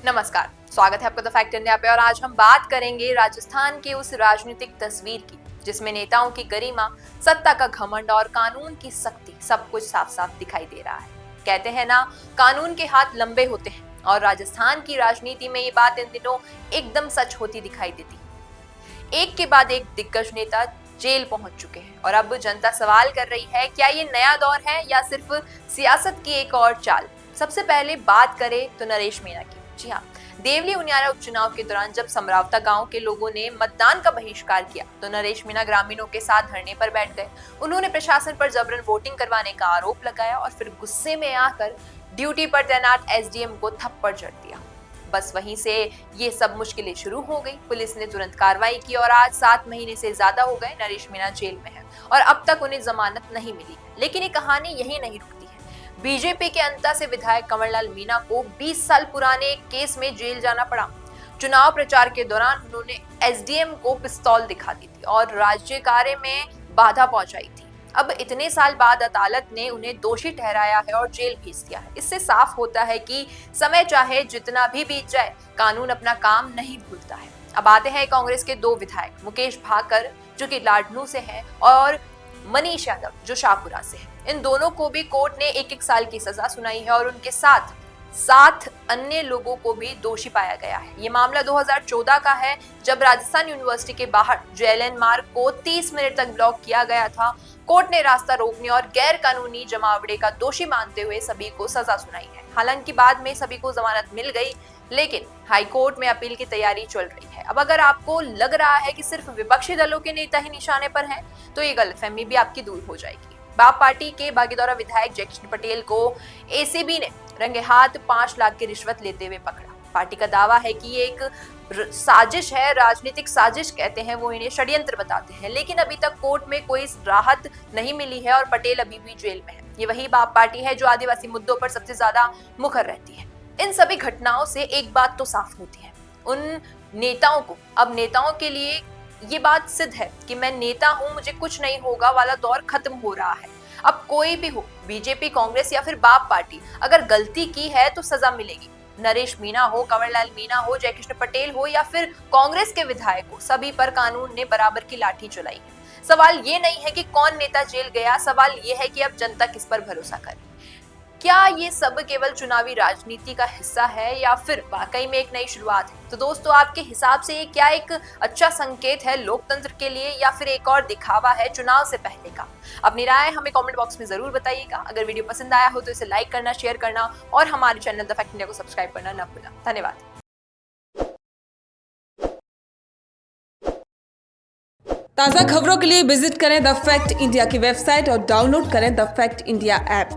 नमस्कार, स्वागत है आपका द फैक्ट इंडिया पे। और आज हम बात करेंगे राजस्थान की उस राजनीतिक तस्वीर की जिसमें नेताओं की गरिमा, सत्ता का घमंड और कानून की सख्ती सब कुछ साफ साफ दिखाई दे रहा है। कहते हैं ना, कानून के हाथ लंबे होते हैं और राजस्थान की राजनीति में ये बात इन दिनों एकदम सच होती दिखाई देती है। एक के बाद एक दिग्गज नेता जेल पहुंच चुके हैं और अब जनता सवाल कर रही है, क्या ये नया दौर है या सिर्फ सियासत की एक और चाल। सबसे पहले बात करें तो नरेश मीणा की। जी हाँ, देवली उनियारा उपचुनाव के दौरान जब समरावता गांव के लोगों ने मतदान का बहिष्कार किया तो नरेश मीणा ग्रामीणों के साथ धरने पर बैठ गए। उन्होंने प्रशासन पर जबरन वोटिंग करवाने का आरोप लगाया और फिर गुस्से में आकर ड्यूटी पर तैनात एसडीएम को थप्पड़ जड़ दिया। बस वहीं से ये सब मुश्किलें शुरू हो गई। पुलिस ने तुरंत कार्रवाई की और आज 7 महीने से ज्यादा हो गए नरेश मीणा जेल में है और अब तक उन्हें जमानत नहीं मिली। लेकिन ये कहानी यही नहीं रुकती है। बीजेपी के अंता से विधायक कंवरलाल मीणा को 20 साल पुराने एक केस में जेल जाना पड़ा। चुनाव प्रचार के दौरान उन्होंने एसडीएम को पिस्तौल दिखा दी थी और राज्य कार्य में बाधा पहुंचाई थी। अब इतने साल बाद अदालत ने उन्हें दोषी ठहराया है और जेल भेज दिया है। इससे साफ होता है कि समय चाहे जितना भी बीत जाए, कानून अपना काम नहीं भूलता है। अब आते हैं कांग्रेस के 2 विधायक, मुकेश भाकर जो कि लाडनू से हैं और मनीष यादव जो शाहपुरा से है। इन दोनों को भी कोर्ट ने 1-1 साल की सजा सुनाई है और उनके साथ 7 अन्य लोगों को भी दोषी पाया गया है। ये मामला 2014 का है, जब राजस्थान यूनिवर्सिटी के बाहर जेएलएन मार्ग को 30 मिनट तक ब्लॉक किया गया था। कोर्ट ने रास्ता रोकने और गैर कानूनी जमावड़े का दोषी मानते हुए सभी को सजा सुनाई है। हालांकि बाद में सभी को जमानत मिल गई, लेकिन हाई कोर्ट में अपील की तैयारी चल रही है। अब अगर आपको लग रहा है कि सिर्फ विपक्षी दलों के नेता ही निशाने पर हैं, तो ये गलतफहमी भी आपकी दूर हो जाएगी। बाप पार्टी के बागीदौरा विधायक जयकृष्ण पटेल को एसीबी ने रंगे हाथ 5 लाख की रिश्वत लेते हुए पकड़ा। पार्टी का दावा है कि ये एक साजिश है, राजनीतिक साजिश कहते हैं वो इन्हें, षड्यंत्र बताते हैं। लेकिन अभी तक कोर्ट में कोई राहत नहीं मिली है और पटेल अभी भी जेल में है। ये वही बाप पार्टी है जो आदिवासी मुद्दों पर सबसे ज्यादा मुखर रहती है। इन सभी घटनाओं से एक बात तो साफ होती है, उन नेताओं को, अब नेताओं के लिए ये बात सिद्ध है कि मैं नेता हूं, मुझे कुछ नहीं होगा वाला दौर खत्म हो रहा है। अब कोई भी हो, बीजेपी, कांग्रेस या फिर बाप पार्टी, अगर गलती की है तो सजा मिलेगी। नरेश मीणा हो, कंवरलाल मीणा हो, जयकृष्ण पटेल हो या फिर कांग्रेस के विधायक हो, सभी पर कानून ने बराबर की लाठी चलाई है। सवाल ये नहीं है कि कौन नेता जेल गया, सवाल ये है कि अब जनता किस पर भरोसा करे। क्या ये सब केवल चुनावी राजनीति का हिस्सा है या फिर वाकई में एक नई शुरुआत है? तो दोस्तों, आपके हिसाब से ये क्या एक अच्छा संकेत है लोकतंत्र के लिए या फिर एक और दिखावा है चुनाव से पहले का? अपनी राय हमें कमेंट बॉक्स में जरूर बताइएगा। अगर वीडियो पसंद आया हो तो इसे लाइक करना, शेयर करना और हमारे चैनल द फैक्ट इंडिया को सब्सक्राइब करना न भूलना। धन्यवाद। ताज़ा खबरों के लिए विजिट करें द फैक्ट इंडिया की वेबसाइट और डाउनलोड करें द फैक्ट इंडिया ऐप।